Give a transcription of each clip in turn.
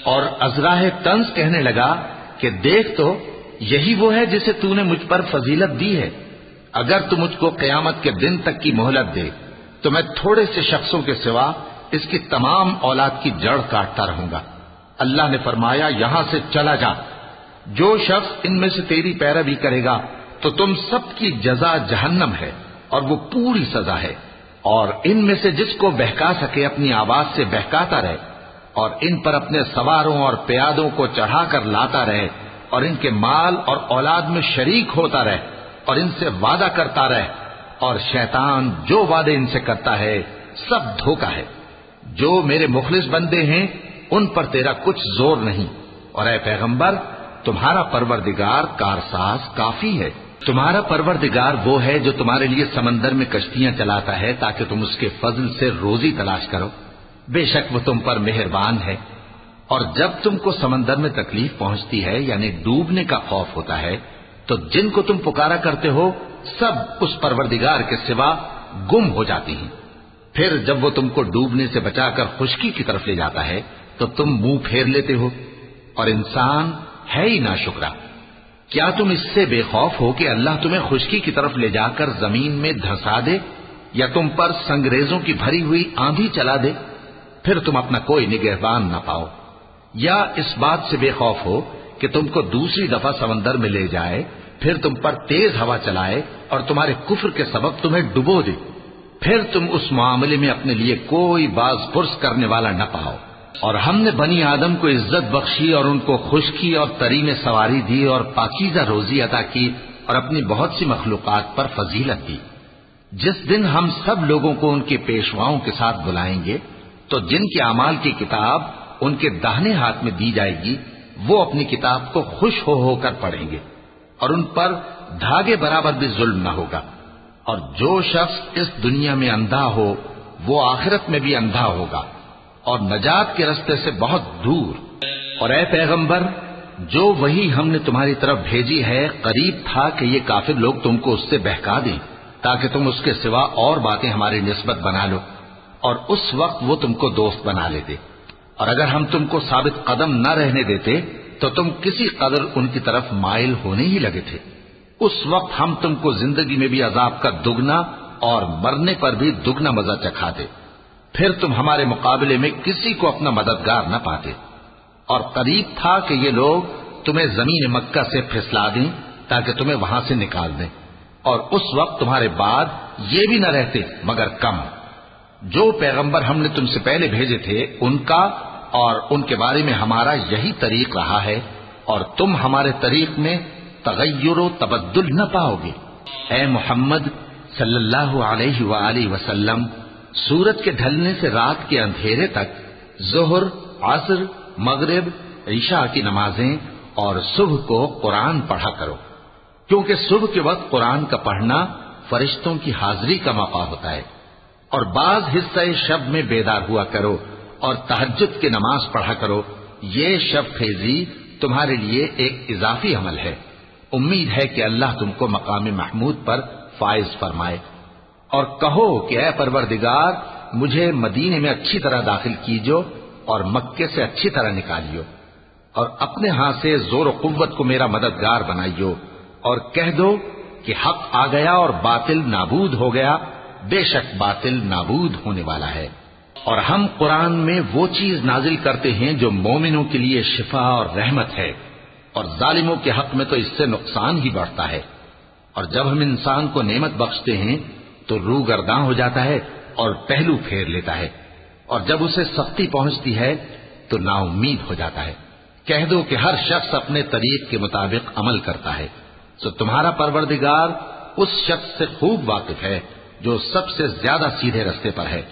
اور ازراہ طنز کہنے لگا کہ دیکھ تو یہی وہ ہے جسے تو نے مجھ پر فضیلت دی ہے، اگر تو مجھ کو قیامت کے دن تک کی مہلت دے تو میں تھوڑے سے شخصوں کے سوا اس کی تمام اولاد کی جڑ کاٹتا رہوں گا۔ اللہ نے فرمایا یہاں سے چلا جا، جو شخص ان میں سے تیری پیروی کرے گا تو تم سب کی جزا جہنم ہے اور وہ پوری سزا ہے، اور ان میں سے جس کو بہکا سکے اپنی آواز سے بہکاتا رہے، اور ان پر اپنے سواروں اور پیادوں کو چڑھا کر لاتا رہے، اور ان کے مال اور اولاد میں شریک ہوتا رہے، اور ان سے وعدہ کرتا رہے، اور شیطان جو وعدے ان سے کرتا ہے سب دھوکہ ہے۔ جو میرے مخلص بندے ہیں ان پر تیرا کچھ زور نہیں، اور اے پیغمبر تمہارا پروردگار کارساز کافی ہے۔ تمہارا پروردگار وہ ہے جو تمہارے لیے سمندر میں کشتیاں چلاتا ہے تاکہ تم اس کے فضل سے روزی تلاش کرو، بے شک وہ تم پر مہربان ہے۔ اور جب تم کو سمندر میں تکلیف پہنچتی ہے یعنی ڈوبنے کا خوف ہوتا ہے تو جن کو تم پکارا کرتے ہو سب اس پروردگار کے سوا گم ہو جاتی ہیں۔ پھر جب وہ تم کو ڈوبنے سے بچا کر خشکی کی طرف لے جاتا ہے تو تم منہ پھیر لیتے ہو، اور انسان ہے ہی ناشکرا۔ کیا تم اس سے بے خوف ہو کہ اللہ تمہیں خشکی کی طرف لے جا کر زمین میں دھسا دے، یا تم پر سنگریزوں کی بھری ہوئی آندھی چلا دے، پھر تم اپنا کوئی نگہبان نہ پاؤ؟ یا اس بات سے بے خوف ہو کہ تم کو دوسری دفعہ سمندر میں لے جائے، پھر تم پر تیز ہوا چلائے اور تمہارے کفر کے سبب تمہیں ڈبو دے، پھر تم اس معاملے میں اپنے لیے کوئی باز پرس کرنے والا نہ پاؤ؟ اور ہم نے بنی آدم کو عزت بخشی اور ان کو خشکی اور تری میں سواری دی اور پاکیزہ روزی عطا کی اور اپنی بہت سی مخلوقات پر فضیلت دی۔ جس دن ہم سب لوگوں کو ان کے پیشواؤں کے ساتھ بلائیں گے تو جن کے اعمال کی کتاب ان کے داہنے ہاتھ میں دی جائے گی وہ اپنی کتاب کو خوش ہو کر پڑھیں گے، اور ان پر دھاگے برابر بھی ظلم نہ ہوگا۔ اور جو شخص اس دنیا میں اندھا ہو وہ آخرت میں بھی اندھا ہوگا اور نجات کے رستے سے بہت دور۔ اور اے پیغمبر جو وہی ہم نے تمہاری طرف بھیجی ہے قریب تھا کہ یہ کافر لوگ تم کو اس سے بہکا دیں تاکہ تم اس کے سوا اور باتیں ہماری نسبت بنا لو، اور اس وقت وہ تم کو دوست بنا لیتے، اور اگر ہم تم کو ثابت قدم نہ رہنے دیتے تو تم کسی قدر ان کی طرف مائل ہونے ہی لگے تھے۔ اس وقت ہم تم کو زندگی میں بھی عذاب کا دگنا اور مرنے پر بھی دگنا مزہ چکھاتے، پھر تم ہمارے مقابلے میں کسی کو اپنا مددگار نہ پاتے۔ اور قریب تھا کہ یہ لوگ تمہیں زمین مکہ سے پھسلا دیں تاکہ تمہیں وہاں سے نکال دیں، اور اس وقت تمہارے بعد یہ بھی نہ رہتے مگر کم۔ جو پیغمبر ہم نے تم سے پہلے بھیجے تھے ان کا اور ان کے بارے میں ہمارا یہی طریق رہا ہے، اور تم ہمارے طریق میں تغیر و تبدل نہ پاؤ گے۔ اے محمد صلی اللہ علیہ وآلہ وسلم سورج کے ڈھلنے سے رات کے اندھیرے تک ظہر، عصر، مغرب، عشاء کی نمازیں اور صبح کو قرآن پڑھا کرو، کیونکہ صبح کے وقت قرآن کا پڑھنا فرشتوں کی حاضری کا موقع ہوتا ہے۔ اور بعض حصہ شب میں بیدار ہوا کرو اور تہجد کی نماز پڑھا کرو، یہ شب خیزی تمہارے لیے ایک اضافی عمل ہے۔ امید ہے کہ اللہ تم کو مقام محمود پر فائز فرمائے۔ اور کہو کہ اے پروردگار مجھے مدینے میں اچھی طرح داخل کیجو اور مکے سے اچھی طرح نکالیو، اور اپنے ہاں سے زور و قوت کو میرا مددگار بنائیو، اور کہہ دو کہ حق آ گیا اور باطل نابود ہو گیا، بے شک باطل نابود ہونے والا ہے۔ اور ہم قرآن میں وہ چیز نازل کرتے ہیں جو مومنوں کے لیے شفا اور رحمت ہے، اور ظالموں کے حق میں تو اس سے نقصان ہی بڑھتا ہے۔ اور جب ہم انسان کو نعمت بخشتے ہیں تو روح گرداں ہو جاتا ہے اور پہلو پھیر لیتا ہے، اور جب اسے سختی پہنچتی ہے تو نا امید ہو جاتا ہے۔ کہہ دو کہ ہر شخص اپنے طریق کے مطابق عمل کرتا ہے، سو تمہارا پروردگار اس شخص سے خوب واقف ہے جو سب سے زیادہ سیدھے رستے پر ہے۔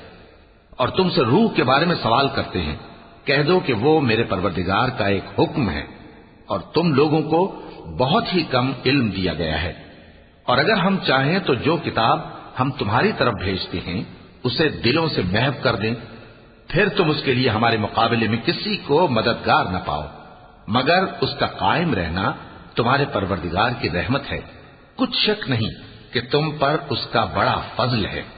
اور تم سے روح کے بارے میں سوال کرتے ہیں، کہہ دو کہ وہ میرے پروردگار کا ایک حکم ہے، اور تم لوگوں کو بہت ہی کم علم دیا گیا ہے۔ اور اگر ہم چاہیں تو جو کتاب ہم تمہاری طرف بھیجتے ہیں اسے دلوں سے محو کر دیں، پھر تم اس کے لیے ہمارے مقابلے میں کسی کو مددگار نہ پاؤ، مگر اس کا قائم رہنا تمہارے پروردگار کی رحمت ہے، کچھ شک نہیں کہ تم پر اس کا بڑا فضل ہے۔